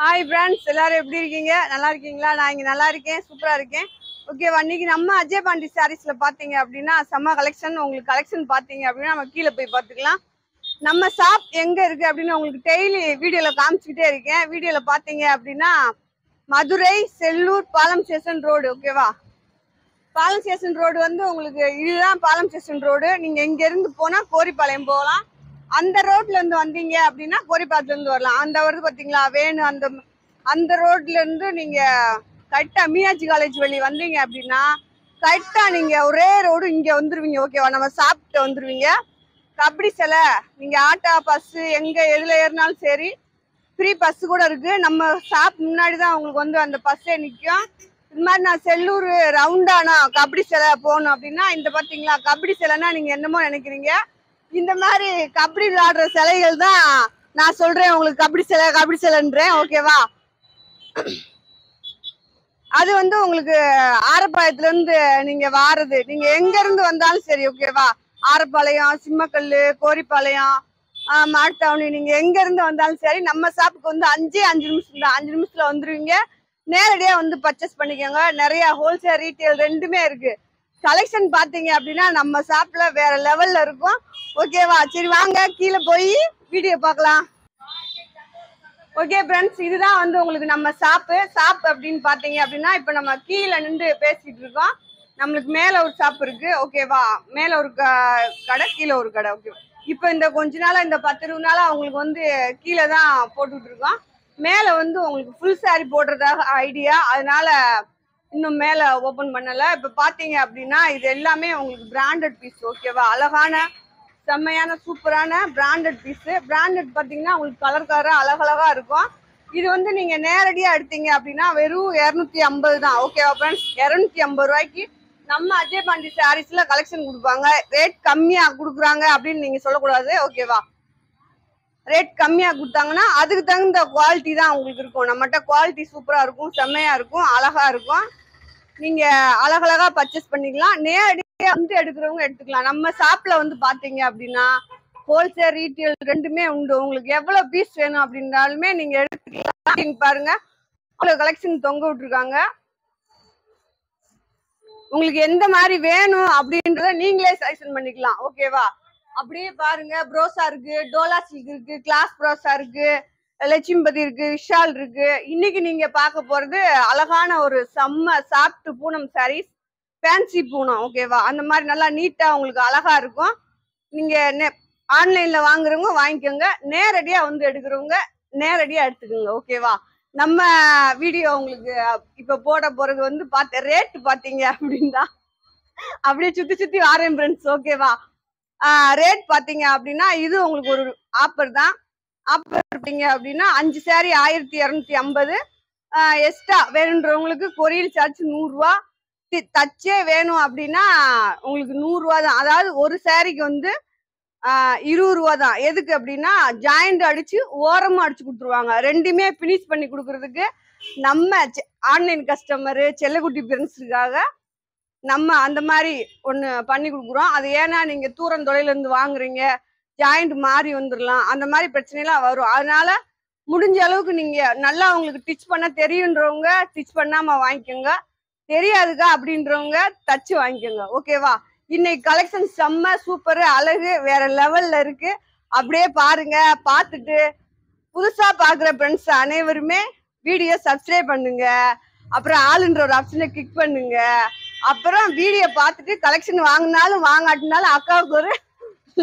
Hi friends, எல்லாரும் எப்படி இருக்கீங்க? நல்லா இருக்கீங்களா? நான் இங்கே நல்லா இருக்கேன், சூப்பராக இருக்கேன். ஓகேவா? இன்னைக்கு நம்ம அஜய் பாண்டி சாரீஸில் பார்த்தீங்க அப்படின்னா செம்ம கலெக்ஷன். உங்களுக்கு கலெக்ஷன் பார்த்தீங்க அப்படின்னா நம்ம கீழே போய் பார்த்துக்கலாம். நம்ம ஷாப் எங்கே இருக்குது அப்படின்னு உங்களுக்கு டெய்லி வீடியோவில் காமிச்சிக்கிட்டே இருக்கேன். வீடியோவில் பார்த்தீங்க அப்படின்னா மதுரை செல்லூர் பாலம் ஸ்டேஷன் ரோடு. ஓகேவா? பாலம் ஸ்டேஷன் ரோடு வந்து உங்களுக்கு இதுதான் பாலம் ஸ்டேஷன் ரோடு. நீங்கள் இங்கேருந்து போனால் கோரிப்பாளையம் போகலாம். அந்த ரோட்ல இருந்து வந்தீங்க அப்படின்னா கோரிப்பாலத்துல இருந்து வரலாம். அந்த வருது பாத்தீங்களா வேணும், அந்த ரோட்ல இருந்து நீங்க கரெக்டா மீனாட்சி காலேஜ் வழி வந்தீங்க அப்படின்னா கரெக்டா நீங்க ஒரே ரோடு இங்க வந்துருவீங்க. ஓகேவா? நம்ம சாப்பிட்டு வந்துருவீங்க. கபடி சிலை நீங்க ஆட்டோ பஸ் எங்க எதுல ஏறினாலும் சரி, ஃப்ரீ பஸ் கூட இருக்கு. நம்ம ஷாப் முன்னாடிதான் உங்களுக்கு வந்து அந்த பஸ்ஸே நிற்கும். இது மாதிரி நான் செல்லூர் ரவுண்டானா கபடி சிலை போகணும் அப்படின்னா இந்த பாத்தீங்களா கபடி சிலைன்னா நீங்க என்னமோ நினைக்கிறீங்க. இந்த மாதிரி கபடி விளையாடுற சிலைகள் தான் நான் சொல்றேன் உங்களுக்கு. கபடி சிலைன்றேன். ஓகேவா? அது வந்து உங்களுக்கு ஆரப்பாளையத்துல இருந்து நீங்க வாரது, நீங்க எங்க இருந்து வந்தாலும் சரி. ஓகேவா? ஆரப்பாளையம், சிம்மக்கல்லு, கோரிப்பாளையம், மாட்டுத்தாவணி, நீங்க எங்க இருந்து வந்தாலும் சரி நம்ம ஷாப்புக்கு வந்து 5 நிமிஷம் தான். 5 நிமிஷத்துல வந்துருவீங்க. நேரடியா வந்து பர்ச்சேஸ் பண்ணிக்கோங்க. நிறைய ஹோல்சேல் ரீட்டைல் ரெண்டுமே இருக்கு. கலெக்ஷன் பாத்தீங்க அப்படின்னா நம்ம ஷாப்ல வேற லெவல்ல இருக்கும். ஓகேவா? சரி வாங்க கீழே போய் வீடியோ பார்க்கலாம். ஓகே ஃப்ரெண்ட்ஸ், இதுதான் வந்து உங்களுக்கு நம்ம ஷாப் அப்படின்னு பாத்தீங்க அப்படின்னா இப்ப நம்ம கீழே நின்று பேசிட்டு இருக்கோம். நம்மளுக்கு மேல ஒரு ஷாப் இருக்கு. ஓகேவா? மேல ஒரு கடை, கீழே ஒரு கடை. ஓகே, இப்ப இந்த கொஞ்ச நாளா இந்த 10-20 நாளா அவங்களுக்கு வந்து கீழே தான் போட்டுட்டு இருக்கோம். மேல வந்து உங்களுக்கு ஃபுல் சாரி போடுறதாக ஐடியா, அதனால இன்னும் மேல ஓபன் பண்ணல. இப்ப பாத்தீங்க அப்படின்னா இது எல்லாமே உங்களுக்கு பிராண்டட் பீஸ். ஓகேவா? அழகான செம்மையான சூப்பரான பிராண்டட் பீஸ். பிராண்டட் பாத்தீங்கன்னா உங்களுக்கு கலர் கலரா அழகழகா இருக்கும். இது வந்து நீங்க நேரடியா எடுத்தீங்க அப்படின்னா வெறும் 250 தான். ஓகேவா ஃப்ரெண்ட்ஸ்? 250 ரூபாய்க்கு நம்ம அஜய் பாண்டி சாரீஸ்ல கலெக்ஷன் கொடுப்பாங்க. ரேட் கம்மியா கொடுக்குறாங்க அப்படின்னு நீங்க சொல்லக்கூடாது. ஓகேவா? ரேட் கம்மியா கொடுத்தாங்கன்னா அதுக்கு தகுந்த குவாலிட்டி தான் உங்களுக்கு இருக்கும். நம்மகிட்ட குவாலிட்டி சூப்பரா இருக்கும், செம்மையா இருக்கும், அழகா இருக்கும். நீங்க அழகழகா பர்ச்சேஸ் பண்ணிக்கலாம். நேரடியா வந்து எடுக்கிறவங்க எடுத்துக்கலாம். நம்ம ஷாப்ல வந்து பாத்தீங்க அப்படின்னா ஹோல்சேல் ரீட்டைல் ரெண்டுமே உண்டு. உங்களுக்கு எவ்வளவு பீஸ் வேணும் அப்படின்னாலுமே நீங்க எடுத்துக்கலாம். பாருங்க அவ்வளவு கலெக்ஷன் தொங்க விட்டுருக்காங்க. உங்களுக்கு எந்த மாதிரி வேணும் அப்படின்றத நீங்களே செலக்ஷன் பண்ணிக்கலாம். ஓகேவா? அப்படியே பாருங்க, ப்ரோசா இருக்கு, டோலா சில்க் இருக்கு, கிளாஸ் ப்ரோசா இருக்கு, லட்சுமிபதி இருக்கு, விஷால் இருக்கு. இன்னைக்கு நீங்க பார்க்க போறது அழகான ஒரு செம்ம சாஃப்ட் பூனம் சாரீஸ், ஃபேன்சி பூனம். ஓகேவா? அந்த மாதிரி நல்லா நீட்டா உங்களுக்கு அழகா இருக்கும். நீங்க ஆன்லைன்ல வாங்குறவங்க வாங்கிக்கோங்க, நேரடியா வந்து எடுக்கிறவங்க நேரடியா எடுத்துக்கோங்க. ஓகேவா? நம்ம வீடியோ உங்களுக்கு இப்ப போட போறது வந்து ரேட் பாத்தீங்க அப்படின்னா அப்படியே சுத்தி சுத்தி வாரேன் ஃப்ரெண்ட்ஸ். ஓகேவா? ரேட் பாத்தீங்க அப்படின்னா இது உங்களுக்கு ஒரு ஆஃபர் தான். ஆஃபர் பார்த்தீங்க அப்படின்னா 5 சாரி 1250. எக்ஸ்ட்ரா வேணுன்றவங்களுக்கு கொரியர் சார்ஜ் 100 ரூபா. தச்சே வேணும் அப்படின்னா உங்களுக்கு 100 ரூபா தான். அதாவது ஒரு சாரிக்கு வந்து 20 ரூபா தான். எதுக்கு அப்படின்னா ஜாயிண்ட் அடிச்சு ஓரமா அடிச்சு கொடுத்துருவாங்க. ரெண்டுமே பினிஷ் பண்ணி கொடுக்கறதுக்கு நம்ம ஆன்லைன் கஸ்டமரு செல்லக்குட்டி ஃப்ரெண்ட்ஸுக்காக நம்ம அந்த மாதிரி ஒன்று பண்ணி கொடுக்குறோம். அது ஏன்னா நீங்க தூரம் தொலைல இருந்து வாங்குறீங்க, ஜாயிண்ட் மாறி வந்துடலாம், அந்த மாதிரி பிரச்சனைலாம் வரும். அதனால முடிஞ்ச அளவுக்கு நீங்க நல்லா உங்களுக்கு டிச் பண்ண தெரியுன்றவங்க டிச் பண்ணாம வாங்கிக்கோங்க. தெரியாதுக்கா அப்படின்றவங்க தச்சு வாங்கிக்கோங்க. ஓகேவா? இன்னைக்கு கலெக்ஷன் செம்ம சூப்பர், அழகு வேற லெவல்ல இருக்கு. அப்படியே பாருங்க. பார்த்துட்டு புதுசா பாக்குற ஃப்ரெண்ட்ஸ் அனைவருமே வீடியோ சப்ஸ்கிரைப் பண்ணுங்க. அப்புறம் ஆளுன்ற ஒரு ஆப்ஷனை கிளிக் பண்ணுங்க. அப்புறம் வீடியோ பார்த்துட்டு கலெக்ஷன் வாங்கினாலும் வாங்காட்டினாலும் அக்காவுக்கு ஒரு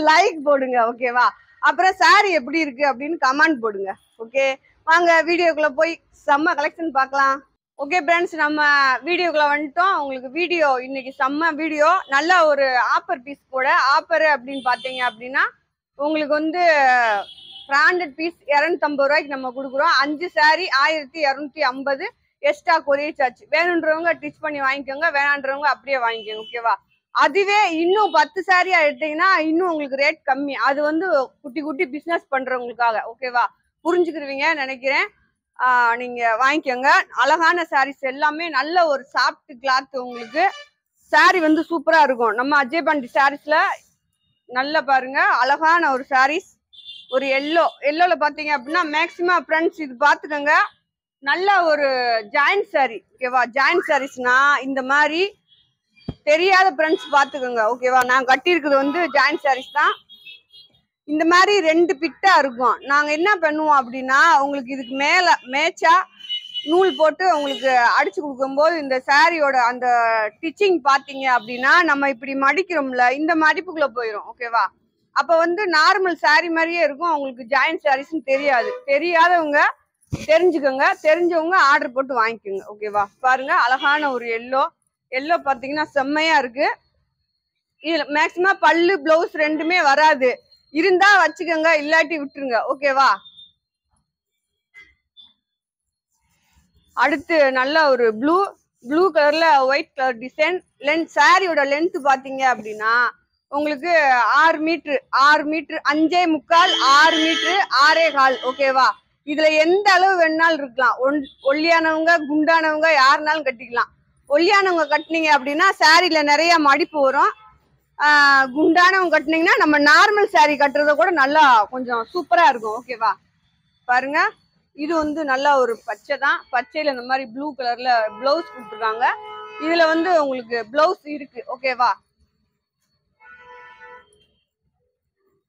லைக் போடுங்க. ஓகேவா? அப்புறம் சாரி எப்படி இருக்கு அப்படின்னு கமெண்ட் போடுங்க. ஓகே, வாங்க வீடியோக்குள்ள போய் செம்ம கலெக்ஷன் பார்க்கலாம். ஓகே ஃப்ரெண்ட்ஸ், நம்ம வீடியோக்குள்ள வந்துட்டோம். உங்களுக்கு வீடியோ இன்னைக்கு செம்ம வீடியோ, நல்ல ஒரு ஆஃபர் பீஸ் கூட. ஆஃபர் அப்படின்னு பார்த்தீங்க அப்படின்னா உங்களுக்கு வந்து பிராண்டட் பீஸ் 250 ரூபாய்க்கு நம்ம கொடுக்குறோம். 5 சாரி 1250. Extra courier charge. வேணுன்றவங்க டிச் பண்ணி வாங்கிக்கோங்க, வேணான்றவங்க அப்படியே வாங்கிக்கோங்க. ஓகேவா? அதுவே இன்னும் 10 சாரியா எடுத்தீங்கன்னா இன்னும் உங்களுக்கு ரேட் கம்மி. அது வந்து குட்டி குட்டி பிசினஸ் பண்றவங்களுக்காக. ஓகேவா? புரிஞ்சுக்கிருவீங்க நினைக்கிறேன். நீங்க வாங்கிக்கோங்க. அழகான சாரீஸ் எல்லாமே நல்ல ஒரு சாஃப்ட் கிளாத். உங்களுக்கு சாரி வந்து சூப்பரா இருக்கும். நம்ம அஜய் பாண்டி சாரீஸ்ல நல்ல பாருங்க அழகான ஒரு சாரீஸ். ஒரு எல்லோல பாத்தீங்க அப்படின்னா மேக்சிமம் ஃப்ரெண்ட்ஸ் இது பாத்துக்கோங்க. நல்ல ஒரு ஜாயிண்ட் சாரி ஓகேவா. ஜாயிண்ட் சாரீஸ்னா இந்த மாதிரி தெரியாத ஃப்ரெண்ட்ஸ் பாத்துக்கோங்க ஓகேவா. நான் கட்டி இருக்குது வந்து ஜாயிண்ட் சாரீஸ் தான். இந்த மாதிரி 2 பிட்டா இருக்கும். நாங்க என்ன பண்ணுவோம் அப்படின்னா உங்களுக்கு இதுக்கு மேல மேட்சா நூல் போட்டு உங்களுக்கு அடிச்சு கொடுக்கும்போது இந்த சாரியோட அந்த ஸ்டிச்சிங் பாத்தீங்க அப்படின்னா நம்ம இப்படி மடிக்கிறோம்ல இந்த மடிப்புக்குள்ள போயிடும் ஓகேவா. அப்ப வந்து நார்மல் சாரி மாதிரியே இருக்கும். உங்களுக்கு ஜாயிண்ட் சாரீஸ்ன்னு தெரியாது. தெரியாதவங்க தெரிஞ்சுக்கோங்க, தெரிஞ்சவங்க ஆர்டர் போட்டு வாங்கிக்கோங்க ஓகேவா. பாருங்க அழகான ஒரு எல்லோ பாத்தீங்கன்னா செம்மையா இருக்கு. இதுல மேக்சிமம் பல்லு பிளவுஸ் ரெண்டுமே வராது. இருந்தா வச்சுக்கோங்க, இல்லாட்டி விட்டுருங்க ஓகேவா. அடுத்து நல்ல ஒரு ப்ளூ கலர்ல ஒயிட் கலர் டிசைன். சாரியோட லென்த் பாத்தீங்க அப்படின்னா உங்களுக்கு 6 மீட்டர் 5.25 6 மீட்டர் 6.25 ஓகேவா. இதுல எந்த அளவு வேணாலும் இருக்கலாம். ஒல்லியானவங்க குண்டானவங்க யாருனாலும் கட்டிக்கலாம். ஒல்லியானவங்க கட்டினீங்க அப்படின்னா சாரியில நிறைய மடிப்பு வரும். குண்டானவங்க கட்டினீங்கன்னா நம்ம நார்மல் சாரி கட்டுறத கூட நல்லா கொஞ்சம் சூப்பரா இருக்கும் ஓகேவா. பாருங்க இது வந்து நல்லா ஒரு பச்சை தான். பச்சையில இந்த மாதிரி ப்ளூ கலர்ல பிளவுஸ் கொடுத்துருக்காங்க. இதுல வந்து உங்களுக்கு பிளவுஸ் இருக்கு ஓகேவா.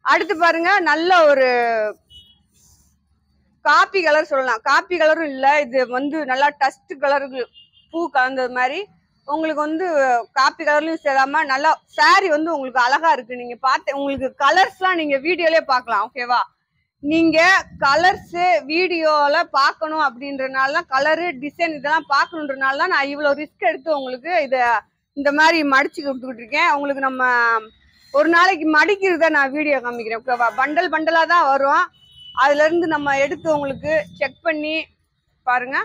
அடுத்து பாருங்க நல்ல ஒரு காப்பி கலர் சொல்லலாம். காப்பி கலரும் இல்ல, இது வந்து நல்லா டஸ்ட் கலருக்கு பூ கலந்தது மாதிரி உங்களுக்கு வந்து காப்பி கலர்லயும் சேராம நல்லா சாரி வந்து உங்களுக்கு அழகா இருக்கு. நீங்க பார்த்து உங்களுக்கு கலர்ஸ்லாம் நீங்க வீடியோலயே பார்க்கலாம் ஓகேவா. நீங்க கலர்ஸ் வீடியோல பார்க்கணும் அப்படின்றனால தான் கலரு டிசைன் இதெல்லாம் பார்க்கணுன்றனால தான் நான் இவ்வளவு ரிஸ்க் எடுத்து உங்களுக்கு இந்த மாதிரி மடிச்சு கொடுத்துக்கிட்டு இருக்கேன். உங்களுக்கு நம்ம ஒரு நாளைக்கு மடிக்கிறத நான் வீடியோ காமிக்கிறேன் ஓகேவா. பண்டல் பண்டலா தான் வரும். அதுல இருந்து நம்ம எடுத்து உங்களுக்கு செக் பண்ணி பாருங்க.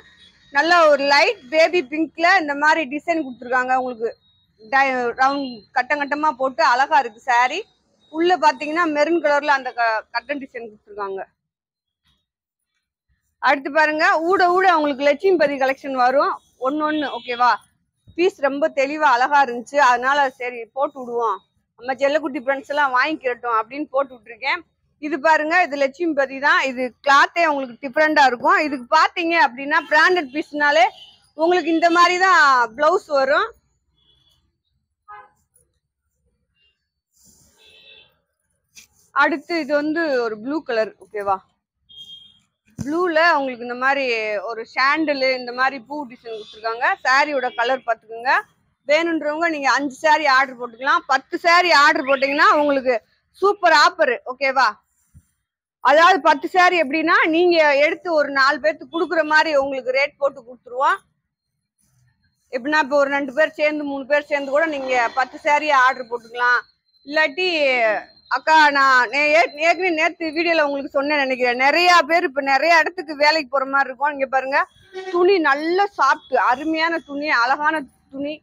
நல்ல ஒரு லைட் பேபி பிங்க்ல இந்த மாதிரி டிசைன் கொடுத்துருக்காங்க. உங்களுக்கு ரவுண்ட் கட்டமா போட்டு அழகா இருக்கு சாரி. உள்ள பாத்தீங்கன்னா மெரூன் கலர்ல அந்த கட்டன் டிசைன் கொடுத்துருக்காங்க. அடுத்து பாருங்க ஊட உங்களுக்கு லட்சுமிபதி கலெக்ஷன் வரும் ஒன்னு ஓகேவா. பீஸ் ரொம்ப தெளிவா அழகா இருந்துச்சு, அதனால சரி போட்டு விடுவோம், நம்ம செல்லக்குட்டி ஃப்ரெண்ட்ஸ் எல்லாம் வாங்கிக்கிறட்டும் அப்படின்னு போட்டு விட்டுருக்கேன். இது பாருங்க இது லட்சுமிபதி தான். இது கிளாத்தே உங்களுக்கு டிஃப்ரெண்டா இருக்கும். இதுக்கு பாத்தீங்க அப்படின்னா பிராண்டட் பீஸ்னாலே உங்களுக்கு இந்த மாதிரி தான் பிளவுஸ் வரும். அடுத்து இது வந்து ஒரு ப்ளூ கலர் ஓகேவா. ப்ளூல உங்களுக்கு இந்த மாதிரி ஒரு சாண்டில் இந்த மாதிரி பூ டிசைன் கொடுத்துருக்காங்க. சாரியோட கலர் பார்த்துக்கோங்க. வேணுன்றவங்க நீங்க 5 சாரி ஆர்டர் போட்டுக்கலாம். 10 சாரி ஆர்டர் போட்டீங்கன்னா உங்களுக்கு சூப்பர் ஆஃபர் ஓகேவா. அதாவது 10 சாரி எப்படின்னா நீங்க எடுத்து ஒரு 4 பேருக்கு கொடுக்குற மாதிரி உங்களுக்கு ரேட் போட்டு கொடுத்துருவோம். எப்படின்னா இப்போ ஒரு 2 பேர் சேர்ந்து 3 பேர் சேர்ந்து கூட நீங்க 10 சாரி ஆர்டர் போட்டுக்கலாம். இல்லாட்டி அக்கா நான் ஏற்கனவே நேற்று வீடியோல உங்களுக்கு சொன்னேன் நினைக்கிறேன். நிறைய பேர் இப்ப நிறைய இடத்துக்கு வேலைக்கு போற மாதிரி இருக்கும். இங்க பாருங்க துணி நல்ல சாஃப்ட் அருமையான துணி, அழகான துணி,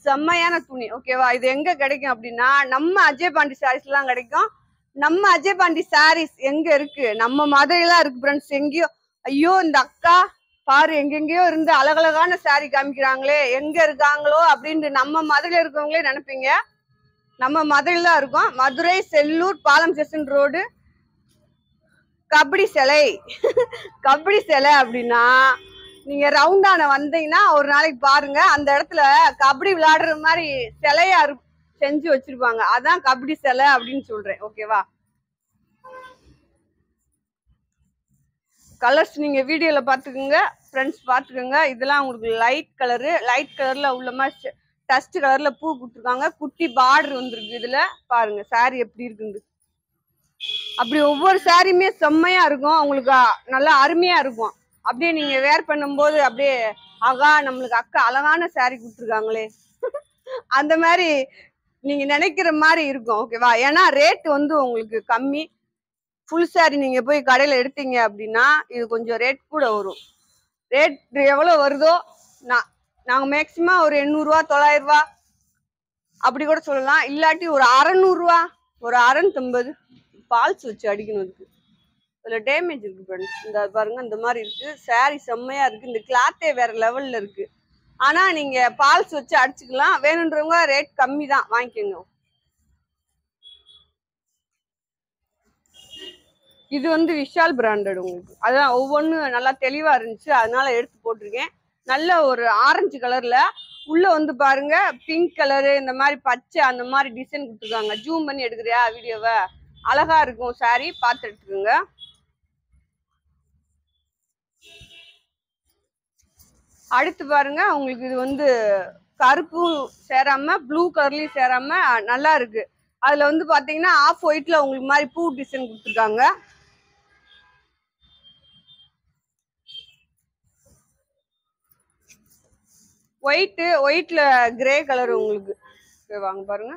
செம்மையான துணி ஓகேவா. இது எங்க கிடைக்கும் அப்படின்னா நம்ம அஜய் பாண்டி சாரீஸ் எல்லாம் கிடைக்கும். நம்ம அஜய் பாண்டி சாரீஸ் எங்க இருக்கு, நம்ம மதுரையில இருக்கு ஃப்ரெண்ட்ஸ். எங்கேயோ ஐயோ இந்த அக்கா பாரு எங்கெங்கயோ இருந்து அழகழகான சாரி காமிக்கிறாங்களே எங்க இருக்காங்களோ அப்படின்ட்டு நம்ம மதுரையில இருக்கவங்களே நினைப்பீங்க. நம்ம மதுரையில தான் இருக்கோம். மதுரை செல்லூர் பாலம் ஸ்டேஷன் ரோடு கபடி சிலை. கபடி சிலை அப்படின்னா நீங்க ரவுண்டான வந்தீங்கன்னா ஒரு நாளைக்கு பாருங்க, அந்த இடத்துல கபடி விளையாடுற மாதிரி சிலையா செஞ்சு வச்சிருப்பாங்க. அதான் கபடி சிலை அப்படின்னு சொல்றேன் ஓகேவா. கலர்ஸ் நீங்க வீடியோல பாத்துக்கோங்க ஃப்ரெண்ட்ஸ், பாத்துக்கோங்க. இதெல்லாம் உங்களுக்கு லைட் கலர்ல உள்ள மாதிரி டஸ்ட் கலர்ல பூ கொடுத்துருக்காங்க. குட்டி பார்டர் வந்துருக்கு. இதுல பாருங்க சாரி எப்படி இருக்குது. அப்படி ஒவ்வொரு சாரியுமே செம்மையா இருக்கும், உங்களுக்கு நல்லா அருமையா இருக்கும். அப்படியே நீங்க வேர் பண்ணும்போது அப்படியே ஆகா நம்மளுக்கு அக்கா அழகான சாரி கொடுத்துருக்காங்களே அந்த மாதிரி நீங்க நினைக்கிற மாதிரி இருக்கும் ஓகேவா. ஏன்னா ரேட் வந்து உங்களுக்கு கம்மி. ஃபுல் சாரி நீங்க போய் கடையில எடுத்தீங்க அப்படின்னா இது கொஞ்சம் ரேட் கூட வரும். ரேட் எவ்வளவு வருதோ நாங்க மேக்சிமம் ஒரு 800 ரூபா 900 ரூபா அப்படி கூட சொல்லலாம். இல்லாட்டி ஒரு 600 ரூபா ஒரு 650 பால்ஸ் வச்சு அடிக்கணும். இதுக்கு இதுல டேமேஜ் இருக்கு ஃப்ரெண்ட்ஸ். இந்த பாருங்க இந்த மாதிரி இருக்கு. சாரி செம்மையா இருக்கு. இந்த கிளாத்தே வேற லெவல்ல இருக்கு. ஆனா நீங்க பால்ஸ் வச்சு அடிச்சுக்கலாம். வேணுன்றவங்க ரேட் கம்மி தான் வாங்கிக்கோங்க. இது வந்து விஷால் பிராண்டட் உங்களுக்கு. அதான் ஒவ்வொன்றும் நல்லா தெளிவா இருந்துச்சு, அதனால எடுத்து போட்டிருக்கேன். நல்ல ஒரு ஆரஞ்சு கலர்ல உள்ள வந்து பாருங்க பிங்க் கலரு, இந்த மாதிரி பச்சை அந்த மாதிரி டிசைன் கொடுத்துருக்காங்க. ஜூம் பண்ணி எடுக்கிறியா வீடியோவை? அழகா இருக்கும் சாரி, பார்த்து எடுத்துக்கோங்க. அடுத்து பாருங்க உங்களுக்கு இது வந்து கருப்பும் சேராம ப்ளூ கலர்லயும் சேராம நல்லா இருக்கு. அதுல வந்து பாத்தீங்கன்னா ஆஃப் ஒயிட்ல உங்களுக்கு மாதிரி பூ டிசைன் கொடுத்துருக்காங்க. ஒயிட்ல கிரே கலர் உங்களுக்கு. வாங்க பாருங்க,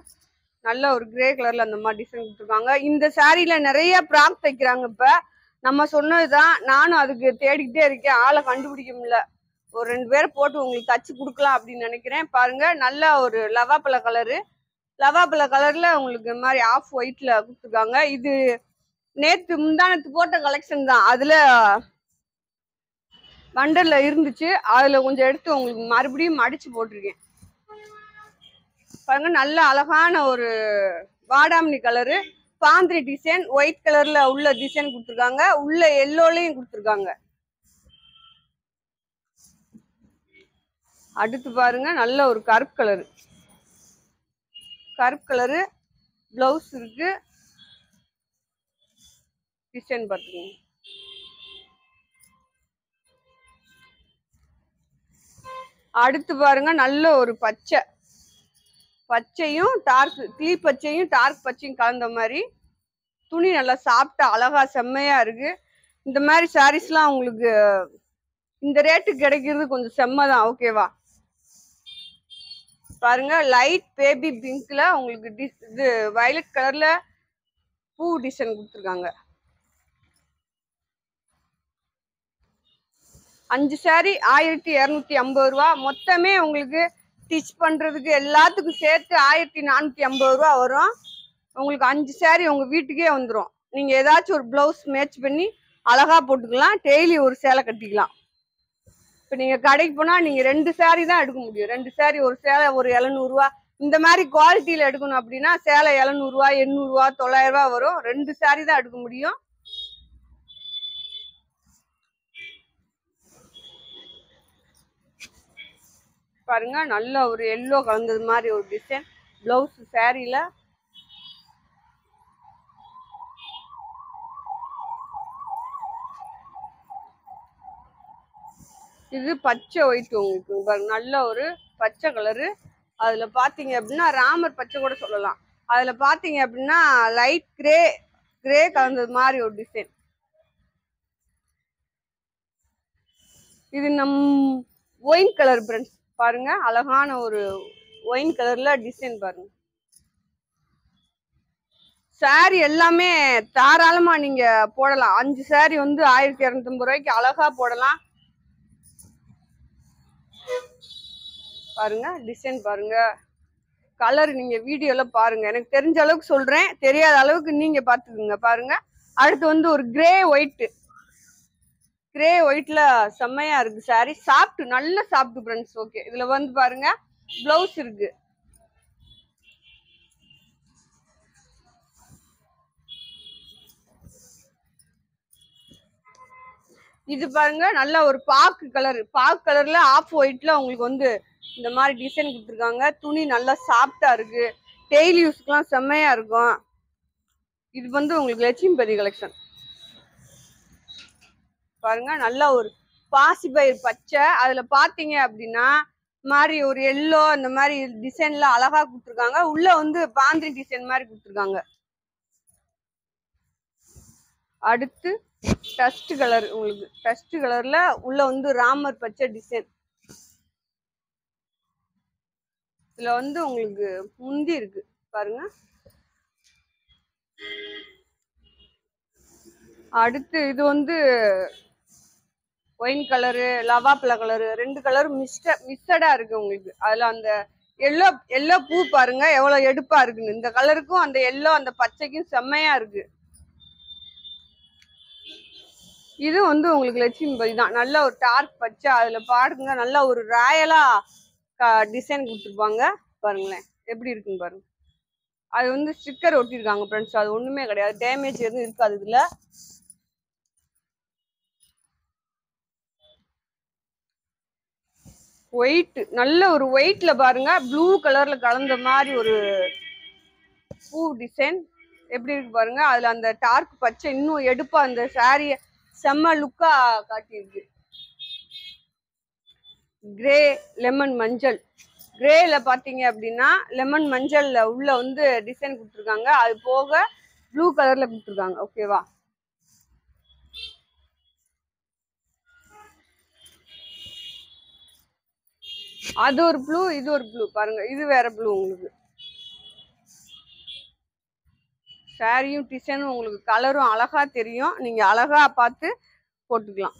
நல்ல ஒரு கிரே கலர்ல அந்த மாதிரி டிசைன் கொடுத்துருக்காங்க. இந்த சாரீல நிறைய ப்ராக் தைக்கிறாங்க. இப்ப நம்ம சொன்னதுதான், நானும் அதுக்கு தேடிக்கிட்டே இருக்கேன், ஆளை கண்டுபிடிக்க முடியல. ஒரு 2 பேரை போட்டு உங்களுக்கு தச்சு கொடுக்கலாம் அப்படின்னு நினைக்கிறேன். பாருங்க, நல்ல ஒரு லவாப்பழ கலரு, லவாப்பழ கலர்ல உங்களுக்கு இந்த மாதிரி ஆஃப் ஒயிட்ல கொடுத்துருக்காங்க. இது நேத்து முந்தானத்து போட்ட கலெக்ஷன் தான், அதுல வண்டர்ல இருந்துச்சு, அதுல கொஞ்சம் எடுத்து உங்களுக்கு மறுபடியும் மடிச்சு போட்டிருக்கேன். பாருங்க, நல்ல அழகான ஒரு வாடாமணி கலரு, பாந்திரி டிசைன், ஒயிட் கலர்ல உள்ள டிசைன் கொடுத்துருக்காங்க, உள்ள எல்லோலையும் கொடுத்துருக்காங்க. அடுத்து பாருங்க, நல்ல ஒரு கருப்பு கலரு பிளவுஸ் இருக்கு, டிசைன் பார்த்துக்கோங்க. அடுத்து பாருங்க, நல்ல ஒரு பச்சையும் டார்க் கிளி பச்சையும் டார்க் பச்சையும் கலந்த மாதிரி துணி நல்லா சாப்பிட்டா அழகா செம்மையா இருக்கு. இந்த மாதிரி சாரீஸ்லாம் உங்களுக்கு இந்த ரேட்டுக்கு கிடைக்கிறது கொஞ்சம் செம்மதான், ஓகேவா? பாருங்க, லைட் பேபி பிங்க்ல உங்களுக்கு இது வயலட் கலர்ல பூ டிசைன் கொடுத்துருக்காங்க. 5 சாரி 1250 ரூபா. மொத்தமே உங்களுக்கு ஸ்டிச் பண்றதுக்கு எல்லாத்துக்கும் சேர்த்து 1450 ரூபா வரும். உங்களுக்கு 5 சாரி உங்க வீட்டுக்கே வந்துடும். நீங்க ஏதாச்சும் ஒரு பிளவுஸ் மேட்ச் பண்ணி அழகா போட்டுக்கலாம், டெய்லி ஒரு சேலை கட்டிக்கலாம். இப்ப நீங்க கடைக்கு போனா நீங்க 2 சாரி தான் எடுக்க முடியும். 2 சாரி, ஒரு சேலை ஒரு 700 ரூபா. இந்த மாதிரி குவாலிட்டியில எடுக்கணும் அப்படின்னா சேலை 700 ரூபா, 800 ரூபா, 900 ரூபா வரும். 2 சாரி தான் எடுக்க முடியும். பாருங்க, நல்ல ஒரு எல்லோ கலந்தது மாதிரி ஒரு டிசைன் பிளவுஸ் சாரியில. இது பச்சை ஒயிட் உங்களுக்கு பாருங்க, நல்ல ஒரு பச்சை கலரு. அதுல பாத்தீங்க அப்படின்னா ராமர் பச்சை கூட சொல்லலாம். அதுல பாத்தீங்க அப்படின்னா லைட் கிரே கலந்தது மாதிரி ஒரு டிசைன். இது ஒயின் கலர் ஃப்ரெண்ட்ஸ். பாருங்க, அழகான ஒரு ஒயின் கலர்ல டிசைன் பாருங்க. சாரி எல்லாமே தாராளமா நீங்க போடலாம். 5 சாரி வந்து 1250 ரூபாய்க்கு அழகா போடலாம். பாருங்க டிசைன், பாருங்க கலர், நீங்க வீடியோல பாருங்க. எனக்கு தெரிஞ்ச அளவுக்கு சொல்றேன், தெரியாத அளவுக்கு நீங்க பாத்துக்கோங்க. பாருங்க, அடுத்து வந்து ஒரு கிரே ஒயிட்ல செம்மையா இருக்கு சாரி. சாப்பிட்டு நல்ல சாப்பிட்டு ஃப்ரெண்ட்ஸ். ஓகே, இதுல வந்து பாருங்க பிளவுஸ் இருக்கு. இது பாருங்க, நல்ல ஒரு பாக்கு கலர்ல ஆஃப் ஒயிட்ல உங்களுக்கு வந்து இந்த மாதிரி டிசைன் கொடுத்துருக்காங்க. துணி நல்லா சாஃப்டா இருக்கு, டெய்லி யூஸ்க்குலாம் செம்மையா இருக்கும். இது வந்து உங்களுக்கு லட்சுமிபதி கலெக்ஷன். பாருங்க, நல்ல ஒரு பாசிப்பயிர் பச்சை, அதுல பாத்தீங்க அப்படின்னா மாதிரி ஒரு எல்லோ அந்த மாதிரி டிசைன்ல அழகா கொடுத்துருக்காங்க. உள்ள வந்து பாந்திரி டிசைன் மாதிரி கொடுத்துருக்காங்க. அடுத்து டஸ்ட் கலர், உங்களுக்கு டஸ்ட் கலர்ல உள்ள வந்து ராமர் பச்சை டிசைன். இதுல வந்து உங்களுக்கு முந்தி இருக்கு பாருங்க. அடுத்து இது வந்து ஒயின் கலரு, லவாப்பழ கலரு, 2 கலரும் மிக்சடா இருக்கு உங்களுக்கு. அதுல அந்த எல்லோ பூ பாருங்க எவ்வளவு எடுப்பா இருக்குன்னு. இந்த கலருக்கும் அந்த எல்லோ அந்த பச்சைக்கும் செம்மையா இருக்கு. இது வந்து உங்களுக்கு லட்சுமிபதி தான், நல்ல ஒரு டார்க் பச்சை. அதுல பாருங்க நல்ல ஒரு ராயலா டிசைன் கொடுத்துருப்பாங்க. பாருங்களேன் எப்படி இருக்குன்னு பாருங்க. அது வந்து ஸ்டிக்கர் ஒட்டிருக்காங்க ஃப்ரெண்ட்ஸ், அது ஒண்ணுமே கிடையாது, டேமேஜ் எதுவும் இருக்காது இதுல. ஒயிட், நல்ல ஒரு ஒயிட்ல பாருங்க ப்ளூ கலர்ல கலந்த மாதிரி ஒரு பூ டிசைன் எப்படி இருக்கு பாருங்க. அதுல அந்த டார்க் பச்சை இன்னும் எடுப்பா அந்த சாரிய செம்ம லுக்கா காட்டியிருக்கு. கிரே லெமன் மஞ்சள், கிரேல பாத்தீங்க அப்படின்னா லெமன் மஞ்சள்ல உள்ள வந்து டிசைன் கொடுத்துருக்காங்க. அது போக ப்ளூ கலர்ல கொடுத்துருக்காங்க. ஓகேவா? அது ஒரு ப்ளூ, இது ஒரு ப்ளூ பாருங்க. இது வேற ப்ளூ. உங்களுக்கு சாரியும் டிசைனும் உங்களுக்கு கலரும் அழகா தெரியும். நீங்க அழகா பார்த்து போட்டுக்கலாம்.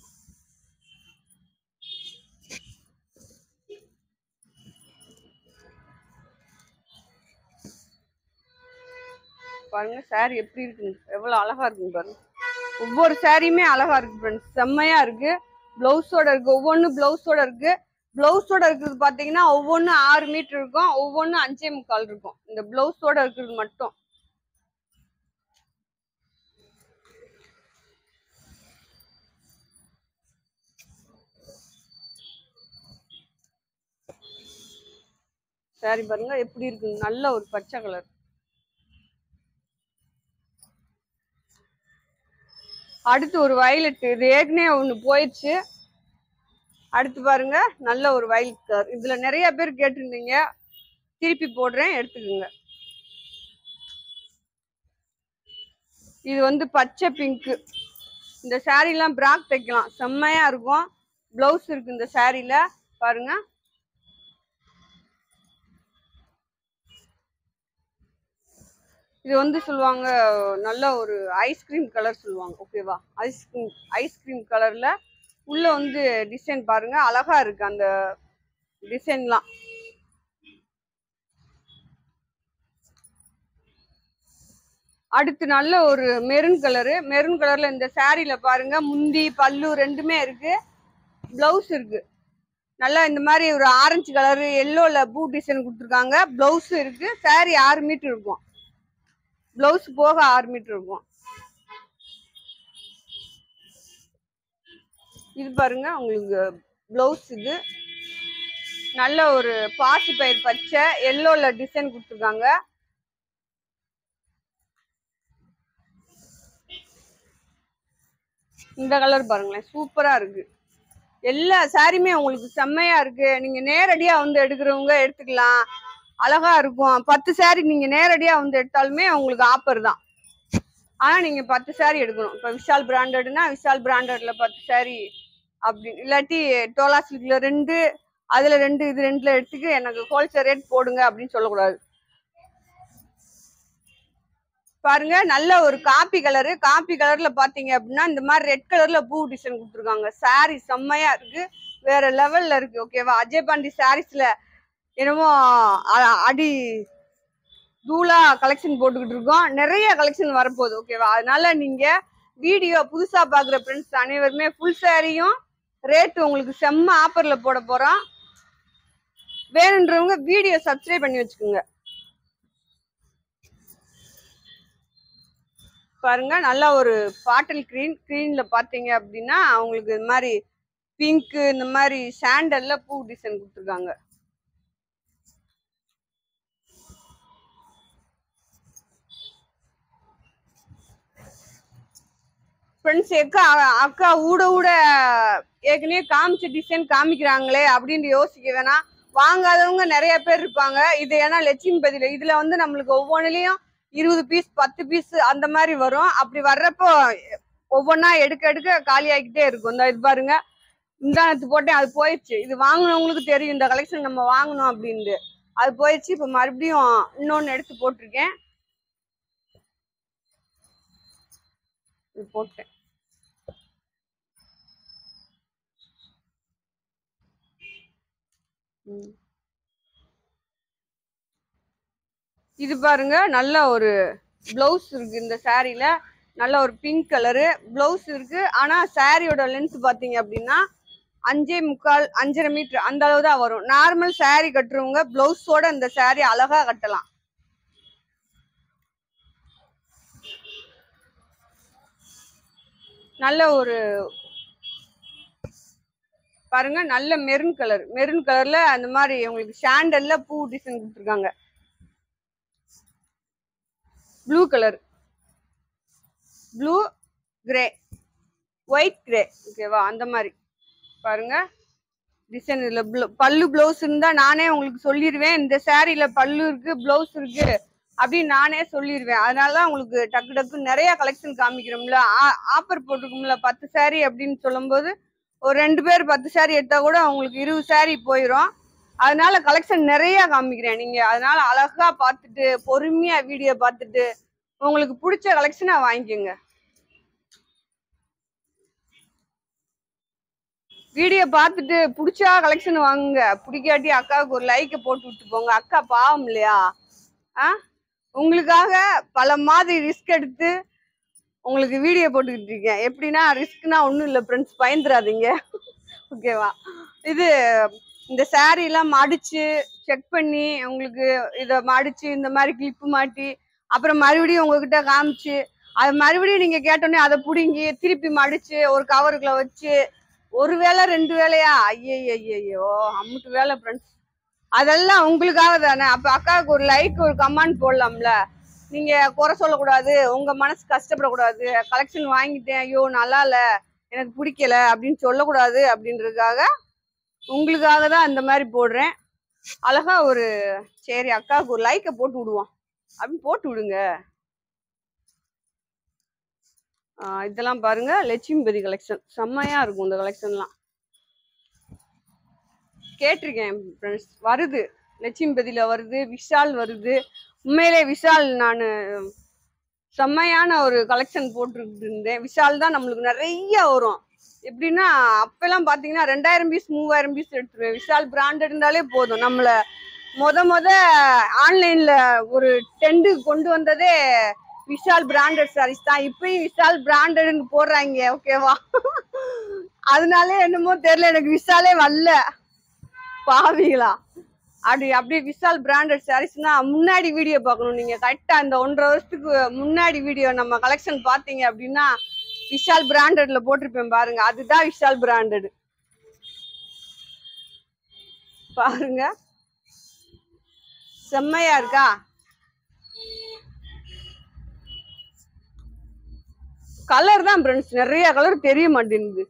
பாருங்க சாரி எப்படி இருக்குங்க, எவ்வளவு அழகா இருக்குங்க பாருங்க. ஒவ்வொரு சாரியுமே அழகா இருக்கு ஃப்ரெண்ட்ஸ், செம்மையா இருக்கு. பிளவுஸோட இருக்கு, ஒவ்வொன்றும் பிளவுஸோட இருக்கு. பிளவுஸோட இருக்கிறது பாத்தீங்கன்னா ஒவ்வொன்றும் 6 மீட்டர் இருக்கும், ஒவ்வொன்றும் 5.25 இருக்கும். இந்த பிளவுஸோட இருக்கிறது மட்டும். சாரி பாருங்க எப்படி இருக்கு, நல்ல ஒரு பச்சை கலர். அடுத்து ஒரு வயலட், இது ஏற்கனவே ஒண்ணு போயிடுச்சு. அடுத்து பாருங்க நல்ல ஒரு வயலட் கலர். இதுல நிறைய பேர் கேட்டிருந்தீங்க, திருப்பி போடுறேன் எடுத்துக்கோங்க. இது வந்து பச்சை பிங்க். இந்த சாரீலாம் பிராக் தைக்கலாம், செம்மையா இருக்கும். பிளவுஸ் இருக்கு இந்த சாரீல பாருங்க. இது வந்து சொல்லுவாங்க நல்ல ஒரு ஐஸ்கிரீம் கலர் சொல்லுவாங்க. ஓகேவா? ஐஸ்கிரீம் கலர்ல உள்ள வந்து டிசைன் பாருங்க, அழகா இருக்கு அந்த டிசைன்லாம். அடுத்து நல்ல ஒரு மெரூன் கலரு. மெரூன் கலர்ல இந்த சாரீல பாருங்க முந்தி பல்லு ரெண்டுமே இருக்கு, பிளவுஸ் இருக்கு. நல்லா இந்த மாதிரி ஒரு ஆரஞ்சு கலரு எல்லோல பூ டிசைன் கொடுத்துருக்காங்க. பிளவுஸ் இருக்கு. சாரி 6 மீட்டர் இருக்கும், பிளவுஸ் போக 6 மீட்டர் இருக்கும். இது பாருங்க உங்களுக்கு பிளவுஸ். இது நல்ல ஒரு பாசி பயிர் பச்சை எல்லோல டிசைன் கொடுத்துருக்காங்க. இந்த கலர் பாருங்களேன், சூப்பரா இருக்கு. எல்லா சாரியுமே உங்களுக்கு செம்மையா இருக்கு. நீங்க நேரடியா வந்து எடுக்கிறவங்க எடுத்துக்கலாம், அழகா இருக்கும். 10 சாரி நீங்க நேரடியா வந்து எடுத்தாலுமே உங்களுக்கு ஆஃபர் தான். ஆனா நீங்க 10 சாரி எடுக்கணும். இப்ப விஷால் பிராண்டட்னா விஷால் பிராண்டட்ல 10 சாரி அப்படி, இல்லாட்டி டோலா சில்க்ல 2, அதுல 2, இது 2ல எடுத்துக்கு எனக்கு ஹோல்சேல் ரேட் போடுங்க அப்படின்னு சொல்லக்கூடாது. பாருங்க நல்ல ஒரு காப்பி கலரு. காப்பி கலர்ல பாத்தீங்க அப்படின்னா இந்த மாதிரி ரெட் கலர்ல பூ டிசைன் கொடுத்துருக்காங்க. சாரி செம்மையா இருக்கு, வேற லெவல்ல இருக்கு. ஓகேவா? அஜய் பாண்டி சாரீஸ்ல என்னமோ அடி தூளா கலெக்ஷன் போட்டுக்கிட்டு இருக்கோம், நிறைய கலெக்ஷன் வரப்போகுது. ஓகேவா? அதனால நீங்க வீடியோ புதுசா பாக்குற ஃப்ரெண்ட்ஸ் அனைவருமே ஃபுல் சாரியும் ரேட் உங்களுக்கு செம்ம ஆஃபர்ல போட போறோம். வேணுன்றவங்க வீடியோ சப்ஸ்கிரைப் பண்ணி வச்சுக்கோங்க. பாருங்க நல்ல ஒரு பாட்டில் கிரீன்ல பாத்தீங்க அப்படின்னா உங்களுக்கு இந்த மாதிரி பிங்க், இந்த மாதிரி சாண்டல்ல பூ டிசைன் கொடுத்துருக்காங்க. ஃப்ரெண்ட்ஸ் அக்கா ஊட ஏற்கனவே காமிச்ச டிசைன் காமிக்கிறாங்களே அப்படின்னு யோசிக்க வேணாம். வாங்காதவங்க நிறைய பேர் இருப்பாங்க. இது ஏன்னா லட்சுமி பதில இதுல வந்து நம்மளுக்கு ஒவ்வொன்றுலயும் 20 பீஸ் 10 பீஸ் அந்த மாதிரி வரும். அப்படி வர்றப்போ ஒவ்வொன்னா எடுக்க எடுக்க காலி ஆகிக்கிட்டே இருக்கும். இந்த இது பாருங்க, இந்தானத்து போட்டேன், அது போயிடுச்சு. இது வாங்கினவங்களுக்கு தெரியும் இந்த கலெக்ஷன் நம்ம வாங்கணும் அப்படின்ட்டு. அது போயிடுச்சு. இப்ப மறுபடியும் இன்னொன்னு எடுத்து போட்டிருக்கேன், இது போட்டேன். இது பாருங்க நல்ல ஒரு பிளவுஸ் இருக்கு இந்த சாரீல, நல்ல ஒரு பிங்க் கலரு பிளவுஸ் இருக்கு. ஆனா சாரியோட லென்த் பாத்தீங்க அப்படின்னா 5.25 5.5 மீட்டர் அந்த அளவு தான் வரும். நார்மல் சாரி கட்டுறவங்க பிளவுஸோட இந்த சாரி அழகா கட்டலாம். நல்ல ஒரு பாருங்க, நல்ல மெரூன் கலர். மெரூன் கலர்ல அந்த மாதிரி உங்களுக்கு சாண்டல்ல பூ டிசைன் கொடுத்துருக்காங்க. Blue colour, blue grey, white grey. ஓகேவா? அந்த மாதிரி பாருங்க டிசைன். இதுல பல்லு பிளவுஸ் இருந்தா நானே உங்களுக்கு சொல்லிடுவேன். இந்த சாரீல பல்லு இருக்கு, பிளவுஸ் இருக்கு அப்படின்னு நானே சொல்லிடுவேன். அதனாலதான் உங்களுக்கு டக்கு டக்கு நிறைய கலெக்ஷன் காமிக்கிறோம்ல. ஆஃபர் போட்டிருக்கோம்ல 10 சாரீ அப்படின்னு சொல்லும் போது ஒரு 2 பேர் 10 சாரீ எடுத்தா கூட உங்களுக்கு 20 சாரீ போயிடும். அதனால கலெக்ஷன் நிறைய காமிக்கிறேன். நீங்க அதனால அழகா பார்த்துட்டு பொறுமையா வீடியோ பார்த்துட்டு உங்களுக்கு பிடிச்ச கலெக்ஷனை வாங்கிக்கோங்க. வீடியோ பார்த்துட்டு பிடிச்சா கலெக்ஷன் வாங்குங்க. பிடிக்காட்டி அக்காவுக்கு ஒரு லைக்கை போட்டு விட்டு போங்க. அக்கா பாவம் இல்லையா? உங்களுக்காக பல மாதிரி ரிஸ்க் எடுத்து உங்களுக்கு வீடியோ போட்டுக்கிட்டு இருக்கேன். எப்படின்னா ரிஸ்க்னா ஒன்றும் இல்லை ஃப்ரெண்ட்ஸ், பயந்துடாதீங்க. ஓகேவா? இது இந்த சாரீ எல்லாம் மடிச்சு செக் பண்ணி உங்களுக்கு இதை மடிச்சு இந்த மாதிரி கிளிப்பு மாட்டி அப்புறம் மறுபடியும் உங்ககிட்ட காமிச்சு அது மறுபடியும் நீங்க கேட்டோன்னே அதை பிடுங்கி திருப்பி மடிச்சு ஒரு கவருக்குள்ள வச்சு ஒரு வேலை 2 வேலையா? ஐயோ அம்முட்டு வேலை ஃப்ரெண்ட்ஸ். அதெல்லாம் உங்களுக்காக தானே. அப்ப அக்காவுக்கு ஒரு லைக் ஒரு கமெண்ட் போடலாம்ல. நீங்க குறை சொல்லக்கூடாது, உங்க மனசு கஷ்டப்படக்கூடாது. கலெக்ஷன் வாங்கிட்டேன், ஐயோ நல்லா இல்ல, எனக்கு பிடிக்கல அப்படின்னு சொல்லக்கூடாது. அப்படின்றதுக்காக உங்களுக்காக தான் அந்த மாதிரி போடுறேன். அழகா ஒரு சரி அக்காவுக்கு ஒரு லைக்கை போட்டு விடுவோம் அப்படின்னு போட்டு விடுங்க. இதெல்லாம் பாருங்க, லட்சுமிபதி கலெக்ஷன் செம்மையா இருக்கும். இந்த கலெக்ஷன்லாம் கேட்டிருக்கேன் ஃப்ரெண்ட்ஸ். வருது, லட்சுமிபதியில வருது, விஷால் வருது. உண்மையிலே விஷால் நான் செம்மையான ஒரு கலெக்ஷன் போட்டுக்கிட்டு இருந்தேன். விஷால் தான் நம்மளுக்கு நிறைய வரும். எப்படின்னா அப்பெல்லாம் பாத்தீங்கன்னா 2000 பீஸ் 3000 பீஸ் எடுத்துருவேன். விஷால் பிராண்டட் இருந்தாலே போதும். நம்மள முத ஆன்லைன்ல ஒரு ட்ரெண்டு கொண்டு வந்ததே விஷால் பிராண்டட் சாரீஸ் தான். இப்பயும் விஷால் பிராண்டட்னு போடுறாங்க. ஓகேவா? அதனாலே என்னமோ தெரியல, எனக்கு விஷாலே வரல பாவிகளா. அப்படியே விஷால் பிராண்டட் சாரீஸ்னா முன்னாடி வீடியோ பார்க்கணும் நீங்க. கரெக்டா இந்த 1.5 வருஷத்துக்கு முன்னாடி வீடியோ நம்ம கலெக்ஷன் பாத்தீங்க அப்படின்னா விஷால் பிராண்டட்ல போட்டிருப்பேன் பாருங்க. அதுதான் விஷால் பிராண்டட். பாருங்க செம்மையா இருக்கா? கலர் தான் ஃப்ரெண்ட்ஸ், நிறைய கலர் தெரிய மாட்டேங்குது.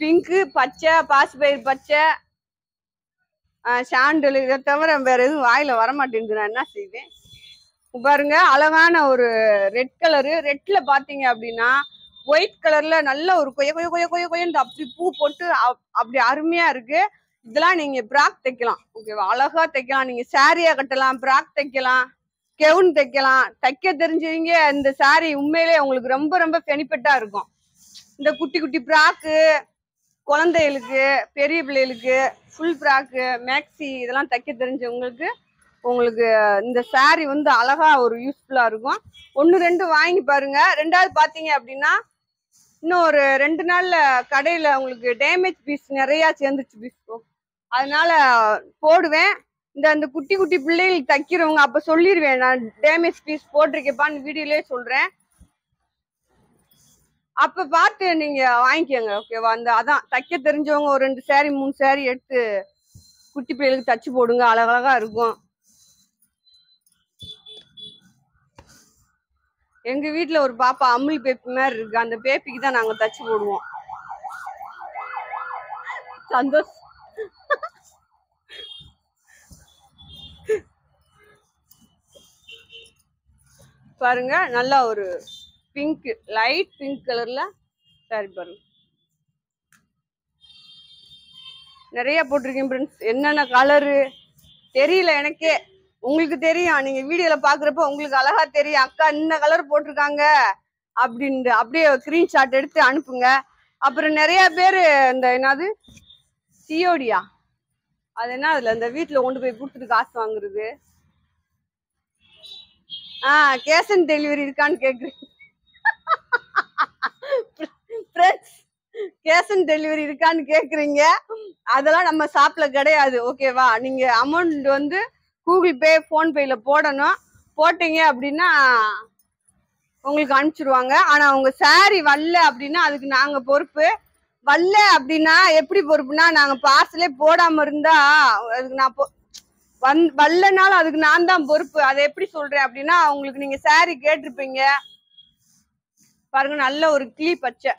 பிங்க், பச்சை, பாசிப்பயிர் பச்சை, சாண்டல், இதை தவிர வேற எதுவும் வாயில வரமாட்டேங்குது. நான் என்ன செய்வேன்? பாருங்க அழகான ஒரு ரெட் கலரு. ரெட்ல பாத்தீங்க அப்படின்னா ஒயிட் கலர்ல நல்ல ஒரு கொய்யன்னு அப்படி பூ போட்டு அப்படி அருமையா இருக்கு. இதெல்லாம் நீங்க பிராக் தைக்கலாம். ஓகேவா? அழகா தைக்கலாம். நீங்க சாரியா கட்டலாம், பிராக் தைக்கலாம், கெவுன் தைக்கலாம். தைக்க தெரிஞ்சவங்க இந்த சாரி உண்மையிலே உங்களுக்கு ரொம்ப ரொம்ப பெனிஃபிட்டா இருக்கும். இந்த குட்டி குட்டி பிராக்கு, குழந்தைகளுக்கு, பெரிய பிள்ளைகளுக்கு ஃபுல் ஃப்ராக்கு, மேக்ஸி இதெல்லாம் தைக்க தெரிஞ்சவங்களுக்கு உங்களுக்கு இந்த சாரி வந்து அழகா ஒரு யூஸ்ஃபுல்லா இருக்கும். 1 2 வாங்கி பாருங்க. 2வது பாத்தீங்க அப்படின்னா இன்னும் ஒரு 2 நாள்ல கடையில உங்களுக்கு டேமேஜ் பீஸ் நிறைய சேர்ந்துச்சு பீஸ். அதனால போடுவேன். இந்த குட்டி குட்டி பிள்ளைகள் தைக்கிறவங்க அப்ப சொல்லிடுவேன், நான் டேமேஜ் பீஸ் போட்டிருக்கேப்பான்னு வீடியோலயே சொல்றேன். அப்ப பார்த்து நீங்க வாங்கிக்கோங்க. ஓகேவா? அதான் தைக்க தெரிஞ்சவங்க ஒரு 2 சாரி 3 சாரி எடுத்து குட்டி பிள்ளைகளுக்கு தச்சு போடுங்க. அழகழகா இருக்கும். எங்க வீட்டுல ஒரு பாப்பா அம்முல் பேப்பி மாதிரி இருக்கு. அந்த பேப்பிக்கு தான் நாங்க தச்சு போடுவோம். சந்தோஷம். பாருங்க நல்லா ஒரு பிங்க், லைட் பிங்க் கலர்ல சாரி பாருங்க. நிறைய போட்டிருக்கேன் ஃப்ரெண்ட்ஸ். என்னென்ன கலரு தெரியல எனக்கே. உங்களுக்கு தெரியும், நீங்க வீடியோல பாக்குறப்ப உங்களுக்கு அழகா தெரியும். அக்கா இந்த கலர் போட்டிருக்காங்க அப்படின்ட்டு அப்படியே ஸ்கிரீன்ஷாட் எடுத்து அனுப்புங்க. அப்புறம் நிறைய பேரு இந்த என்னது சிஓடியா, அது என்ன அதுல இந்த வீட்டுல கொண்டு போய் கொடுத்துட்டு காசு வாங்குறது, கேஷ் ஆன் டெலிவரி இருக்கான்னு கேக்குறேன். கேஷ் ஆன் டெலிவரி இருக்கான்னு கேக்குறீங்க. அதெல்லாம் நம்ம ஷாப்ல கிடையாது. ஓகேவா? நீங்க அமௌண்ட் வந்து கூகுள் பே, போன்பேல போடணும். போட்டீங்க அப்படின்னா உங்களுக்கு அனுப்பிச்சிருவாங்க. ஆனா உங்க சாரி வரல அப்படின்னா அதுக்கு நாங்க பொறுப்பு. வரல அப்படின்னா எப்படி பொறுப்புனா, நாங்க பார்சலே போடாம இருந்தா அதுக்கு நான் வரலனாலும் அதுக்கு நான் தான் பொறுப்பு. அதை எப்படி சொல்றேன் அப்படின்னா, உங்களுக்கு நீங்க saree கேட்டிருப்பீங்க பாருங்க, நல்ல ஒரு கிளி பச்சை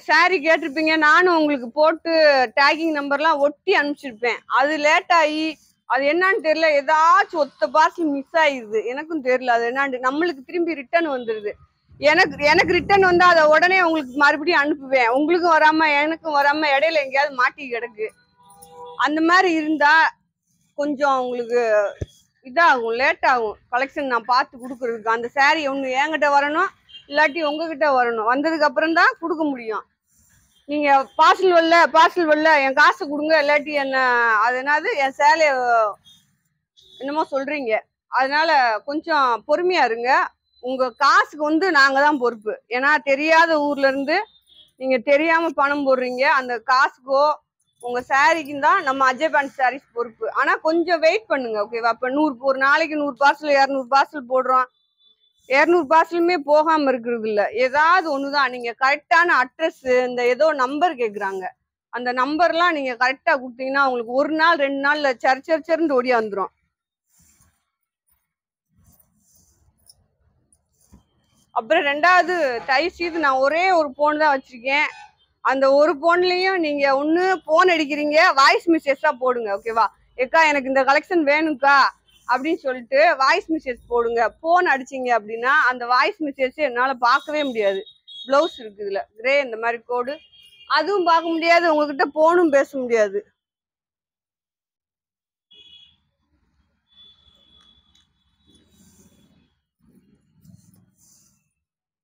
saree கேட்டிருப்பீங்க. நானும் உங்களுக்கு போட்டு டேகிங் நம்பர்லாம் ஒட்டி அனுப்பிச்சிருப்பேன். அது லேட் ஆகி அது என்னன்னு தெரியல, ஏதாச்சும் ஒத்த பார்சல் மிஸ் ஆயிடுது. எனக்கும் தெரியல அது என்னான்னு. நம்மளுக்கு திரும்பி ரிட்டர்ன் வந்துருது. எனக்கு ரிட்டர்ன் வந்தா அதை உடனே உங்களுக்கு மறுபடியும் அனுப்புவேன். உங்களுக்கும் வராம எனக்கும் வராம இடையில எங்கேயாவது மாட்டி கிடக்கு. அந்த மாதிரி இருந்தா கொஞ்சம் உங்களுக்கு இதாகும், லேட் ஆகும் கலெக்ஷன் நான் பார்த்து கொடுக்கறதுக்கு. அந்த saree ஒன்று என்கிட்ட வரணும், இல்லாட்டி உங்ககிட்ட வரணும். வந்ததுக்கு அப்புறம் தான் கொடுக்க முடியும். நீங்க பார்சல் வரல என் காசை கொடுங்க, இல்லாட்டி என்ன அது என்னது என் சேலைய என்னமோ சொல்றீங்க. அதனால கொஞ்சம் பொறுமையா இருங்க. உங்க காசுக்கு வந்து நாங்க தான் பொறுப்பு. ஏன்னா தெரியாத ஊர்ல இருந்து நீங்க தெரியாம பணம் போடுறீங்க. அந்த காசுக்கோ உங்க சாரிக்கும் தான் நம்ம அஜய் பேண்ட் சாரீஸ் பொறுப்பு. ஆனா கொஞ்சம் வெயிட் பண்ணுங்க, ஓகேவா? இப்ப 100 ஒரு நாளைக்கு 100 பார்சல் 200 பார்சல் போடுறோம். 200 பார்சலுமே போகாம இருக்கிறது இல்ல, ஏதாவது ஒண்ணுதான். நீங்க கரெக்டான அட்ரஸ், இந்த ஏதோ நம்பர் கேக்குறாங்க, அந்த நம்பர்லாம் நீங்க கரெக்டா கொடுத்தீங்கன்னா உங்களுக்கு 1 நாள் 2 நாள்ல சர்ச்சர்ன்னு ஓடியா வந்துடும். அப்புறம் ரெண்டாவது, தயவுசெய்து நான் ஒரே ஒரு போன் தான் வச்சிருக்கேன். அந்த ஒரு போன்லயும் நீங்க ஒண்ணு போன் அடிக்கிறீங்க, வாய்ஸ் மெசேஜா போடுங்க, ஓகேவா? ஏக்கா எனக்கு இந்த கலெக்ஷன் வேணும்க்கா அப்படின்னு சொல்லிட்டு வாய்ஸ் மெசேஜ் போடுங்க. போன் அடிச்சிங்க அப்படின்னா அந்த வாய்ஸ் மெசேஜ் என்னால பார்க்கவே முடியாது. பிளவுஸ் இருக்கு இதுல கிரே இந்த மாதிரி கோடு, அதுவும் பார்க்க முடியாது, உங்ககிட்ட போனும் பேச முடியாது.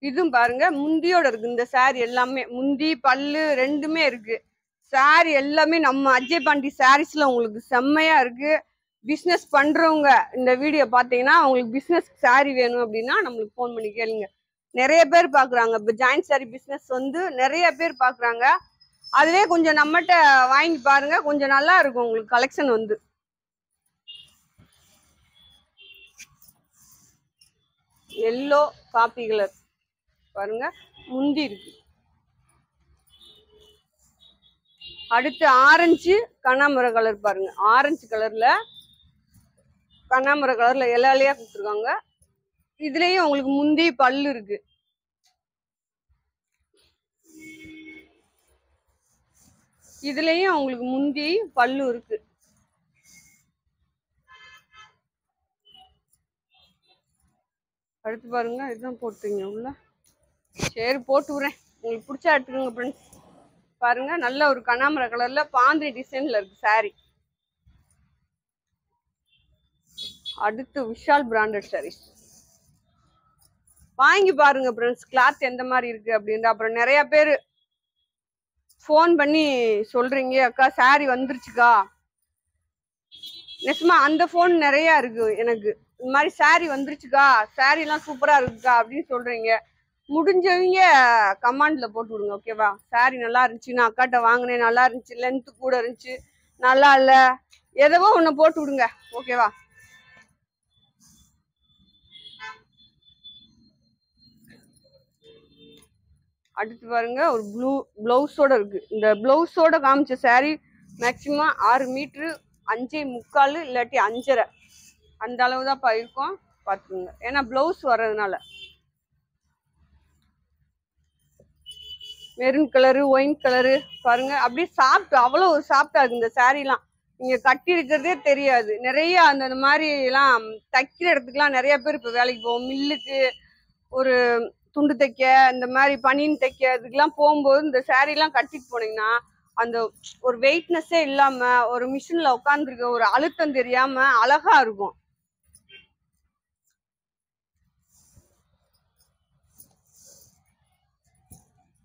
இதுவும் பாருங்க முந்தியோட இருக்கு. இந்த saree எல்லாமே முந்தி பல்லு ரெண்டுமே இருக்கு. saree எல்லாமே நம்ம அஜய் பாண்டி சாரீஸ்ல உங்களுக்கு செம்மையா இருக்கு. பிசினஸ் பண்றவங்க இந்த வீடியோ பாத்தீங்கன்னா உங்களுக்கு பிசினஸ் saree வேணும் அப்படின்னா நம்மளுக்கு போன் பண்ணி கேளுங்க. நிறைய பேர் பாக்குறாங்க. இப்ப ஜாயிண்ட் saree பிசினஸ் வந்து நிறைய பேர் பாக்குறாங்க. அதுவே கொஞ்சம் நம்மகிட்ட வாங்கி பாருங்க, கொஞ்சம் நல்லா இருக்கும் உங்களுக்கு கலெக்ஷன் வந்து. எல்லோ காப்பி கலர் பாருங்க, முந்தி இருக்கு. அடுத்து ஆரஞ்சு கண்ணாமர கலர் பாருங்க, ஆரஞ்சு கலர்ல கண்ணாமர கலர்ல இலையா கொடுத்துருக்காங்க. இதுலயும் உங்களுக்கு முந்தி பல்லு இருக்கு. இதுலயும் உங்களுக்கு முந்தி பல்லு இருக்கு. அடுத்து பாருங்க, இதுதான் போட்டுங்க உள்ள. சரி போட்டு விடுறேன், உங்களுக்கு பிடிச்சா எடுத்துக்கோங்க ஃப்ரெண்ட்ஸ். பாருங்க நல்ல ஒரு கண்ணாமர கலர்ல பாந்திரி டிசைன்ல இருக்கு saree. அடுத்து விஷால் பிராண்டட் சாரீஸ் வாங்கி பாருங்க ஃப்ரெண்ட்ஸ், கிளாத் எந்த மாதிரி இருக்கு அப்படின்ட்டு. அப்புறம் நிறைய பேர் ஃபோன் பண்ணி சொல்றீங்க, அக்கா saree வந்துருச்சுக்கா. நெசமா அந்த ஃபோன் நிறைய இருக்கு எனக்கு. இந்த மாதிரி saree வந்துருச்சுக்கா, saree எல்லாம் சூப்பரா இருக்குக்கா அப்படின்னு சொல்றீங்க. முடிஞ்சவங்க கமெண்ட்ல போட்டு விடுங்க, ஓகேவா? saree நல்லா இருந்துச்சு, நான் அக்காட்ட வாங்கினேன், நல்லா இருந்துச்சு, லென்த் கூட இருந்துச்சு, நல்லா இல்ல, எதவோ ஒண்ணு போட்டு விடுங்க, ஓகேவா? அடுத்து பாருங்க ஒரு ப்ளூ பிளவுஸோட இருக்கு. இந்த பிளவுஸோட காமிச்ச saree மேக்சிமம் 6 மீட்டரு 5.25 இல்லாட்டி 5.5 அந்த அளவு தான் இருக்கும், பார்த்துக்கோங்க. ஏன்னா பிளவுஸ் வர்றதுனால. மெரூன் கலரு, ஒயின் கலரு பாருங்க, அப்படியே சாப்பிட்டு அவ்வளோ ஒரு சாப்பிட்டா இருக்கு இந்த சாரீலாம். நீங்க கட்டி இருக்கிறதே தெரியாது. நிறைய அந்த மாதிரி எல்லாம் தைக்கிற இடத்துக்குலாம் நிறைய பேர் இப்போ வேலைக்கு போவோம். மில்லுக்கு ஒரு துண்டு தைக்க, இந்த மாதிரி பனியன் தைக்க, இதுக்கெல்லாம் போகும்போது இந்த சாரீலாம் கட்டிட்டு போனீங்கன்னா அந்த ஒரு வெயிட்னஸே இல்லாம ஒரு மிஷின்ல உட்காந்துருக்க ஒரு அழுத்தம் தெரியாம அழகா இருக்கும்.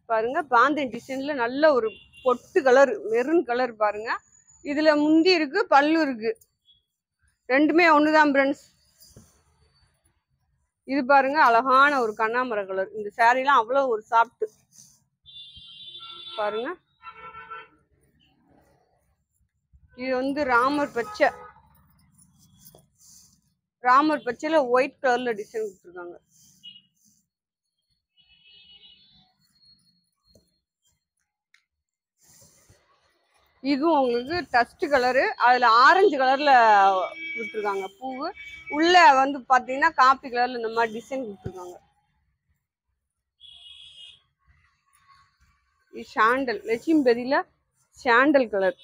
பாருங்க பாந்தின் டிசைன்ல நல்ல ஒரு பொட்டு கலர் மெரூன் கலர் பாருங்க. இதுல முந்தி இருக்கு, பல்லு இருக்கு, ரெண்டுமே ஒண்ணுதான் ஃப்ரெண்ட்ஸ். இது பாருங்க அழகான ஒரு கண்ணாமர கலர். இந்த சாரீலாம் அவ்வளவு ஒரு சாஃப்ட் பாருங்க. இது வந்து ராமர் பச்சை, ராமர் பச்சையில ஒயிட் கலர்ல டிசைன் கொடுத்துருக்காங்க. இதுவும் உங்களுக்கு டஸ்ட் கலரு, அதுல ஆரஞ்சு கலர்ல விட்டுருக்காங்க பூவு. உள்ள வந்து பாத்தீங்கன்னா காப்பி கலர்ல இந்த மாதிரி டிசைன் கொடுத்துருக்காங்க. இது சாண்டல், லட்சுமிபதியில சாண்டல் கலர்.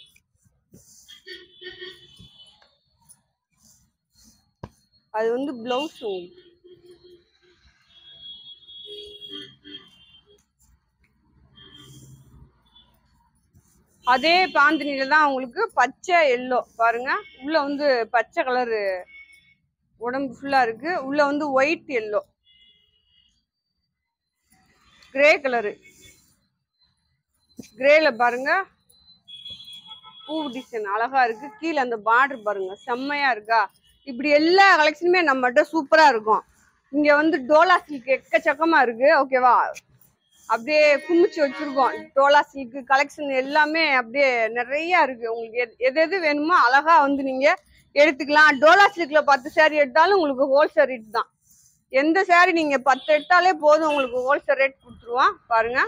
அது வந்து பிளவுஸ் உங்களுக்கு. அதே பாந்தினில தான் உங்களுக்கு பச்சை எல்லோ பாருங்க. உள்ள வந்து பச்சை கலரு உடம்பு ஃபுல்லா இருக்கு. உள்ள வந்து ஒயிட் எல்லோ, கிரே கலரு. கிரேல பாருங்க பூ டிசைன் அழகா இருக்கு. கீழே அந்த பார்டர் பாருங்க செம்மையா இருக்கா. இப்படி எல்லா கலெக்ஷனுமே நம்மகிட்ட சூப்பரா இருக்கும். இங்க வந்து டோலா சில்க் எக்கச்சக்கமா இருக்கு. ஓகேவா, அப்படியே குமிச்சு வச்சிருக்கோம். டோலா சில்க் கலெக்ஷன் எல்லாமே அப்படியே நிறைய இருக்கு. உங்களுக்கு எது எது வேணுமோ அழகா வந்து நீங்க எடுத்துக்கலாம். டோலா சில்க்ல 10 saree எடுத்தாலும் உங்களுக்கு ஹோல்சேல் ரேட் தான். எந்த saree நீங்க 10 எடுத்தாலே போதும், உங்களுக்கு ஹோல்சேல் ரேட் கொடுத்துருவான். பாருங்க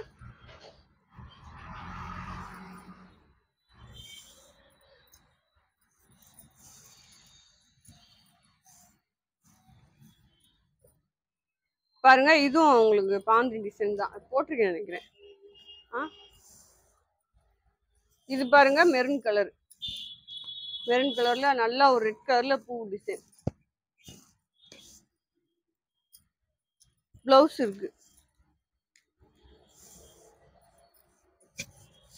பாருங்க, இதுவும் உங்களுக்கு பாந்தி டிசைன் தான் போட்டிருக்கேன் நினைக்கிறேன். இது பாருங்க மெரூன் கலர், மெரூன் கலர்ல நல்லா ஒரு ரெட் கலர்ல பூ டிசைன். பிளவுஸ் இருக்கு.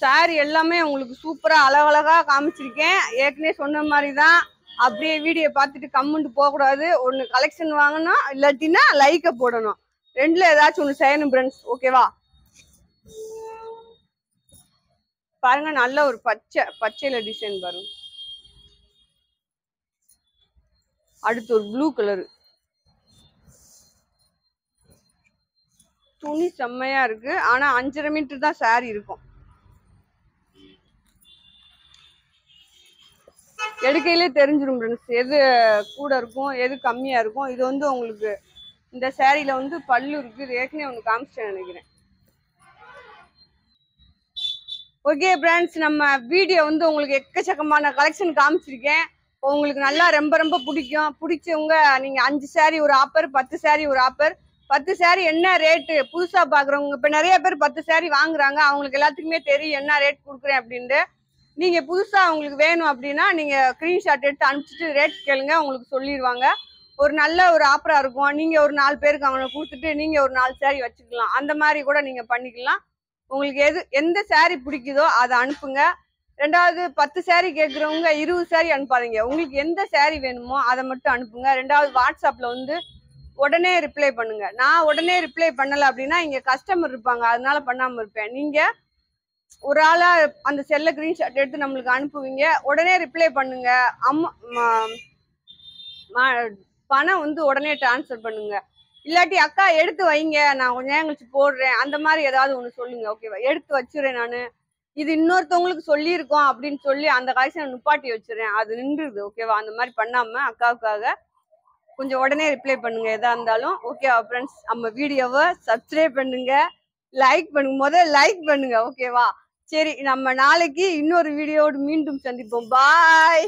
சாரி எல்லாமே உங்களுக்கு சூப்பரா அழகழகா காமிச்சிருக்கேன். ஏற்கனவே சொன்ன மாதிரி தான். அப்படியே வீடியோ பார்த்துட்டு கம்மெண்ட் போகக்கூடாது. ஒன்று கலெக்ஷன் வாங்கணும், இல்லாட்டினா லைக்கை போடணும். ரெண்டுல ஏதாச்சும் ஒன்று செய்யணும் ஃப்ரெண்ட்ஸ். ஓகேவா, பாருங்க நல்ல ஒரு பச்சையில டிசைன் பாருங்க. அடுத்து ஒரு ப்ளூ கலரு. துணி செம்மையா இருக்கு. ஆனா 5.5 மீட்டர் தான் சாரி இருக்கும். எடுக்கையிலே தெரிஞ்சிடும் ஃப்ரெண்ட்ஸ் எது கூட இருக்கும் எது கம்மியா இருக்கும். இது வந்து உங்களுக்கு இந்த சாரியில வந்து பல்லு இருக்கு. இது ஏற்கனவே ஒன்று காமிச்சேன் நினைக்கிறேன். ஓகே ஃப்ரெண்ட்ஸ், நம்ம வீடியோ வந்து உங்களுக்கு எக்கச்சக்கமான கலெக்ஷன் காமிச்சிருக்கேன். உங்களுக்கு நல்லா ரொம்ப ரொம்ப பிடிக்கும். பிடிச்சவங்க நீங்க 5 saree ஒரு ஆஃபர், 10 saree ஒரு ஆஃபர். 10 saree என்ன ரேட்டு புதுசா பாக்குறவங்க, இப்ப நிறைய பேர் 10 saree வாங்குறாங்க. அவங்களுக்கு எல்லாத்துக்குமே தெரியும் என்ன ரேட் கொடுக்குறேன் அப்படின்ட்டு. நீங்க புதுசா உங்களுக்கு வேணும் அப்படின்னா நீங்க ஸ்கிரீன்ஷாட் எடுத்து அனுப்பிச்சிட்டு ரேட் கேளுங்க, உங்களுக்கு சொல்லிடுவாங்க. ஒரு நல்ல ஒரு ஆஃபரா இருக்கும். நீங்க ஒரு 4 பேருக்கு அவனை கொடுத்துட்டு நீங்க ஒரு 4 saree வச்சுக்கலாம். அந்த மாதிரி கூட நீங்க பண்ணிக்கலாம். உங்களுக்கு எந்த saree பிடிக்குதோ அதை அனுப்புங்க. ரெண்டாவது 10 saree கேட்குறவங்க 20 saree அனுப்பாதீங்க. உங்களுக்கு எந்த saree வேணுமோ அதை மட்டும் அனுப்புங்க. ரெண்டாவது வாட்ஸ்அப்ல வந்து உடனே ரிப்ளை பண்ணுங்க. நான் உடனே ரிப்ளை பண்ணல அப்படின்னா இங்க கஸ்டமர் இருப்பாங்க, அதனால பண்ணாம இருப்பேன். நீங்க ஒரு ஆளா அந்த செல்ல ஸ்கிரீன்ஷாட் எடுத்து நம்மளுக்கு அனுப்புவீங்க, உடனே ரிப்ளை பண்ணுங்க. பணம் வந்து உடனே டிரான்ஸ்ஃபர் பண்ணுங்க. இல்லாட்டி அக்கா எடுத்து வைங்க நான் கொஞ்ச நேரம் கழிச்சு போடுறேன், அந்த மாதிரி ஏதாவது ஒண்ணு சொல்லுங்க. ஓகேவா, எடுத்து வச்சுறேன் நானு, இது இன்னொருத்தவங்களுக்கு சொல்லியிருக்கோம் அப்படின்னு சொல்லி அந்த கலெக்ஷனை நிப்பாட்டி வச்சிடறேன், அது நின்றுது. ஓகேவா, அந்த மாதிரி பண்ணாம அக்காவுக்காக கொஞ்சம் உடனே ரிப்ளை பண்ணுங்க எதா இருந்தாலும். ஓகேவா ஃப்ரெண்ட்ஸ், நம்ம வீடியோவை சப்ஸ்கிரைப் பண்ணுங்க, லைக் பண்ணுங்க, முதல்ல லைக் பண்ணுங்க. ஓகேவா, சரி நம்ம நாளைக்கு இன்னொரு வீடியோடு மீண்டும் சந்திப்போம். பாய்.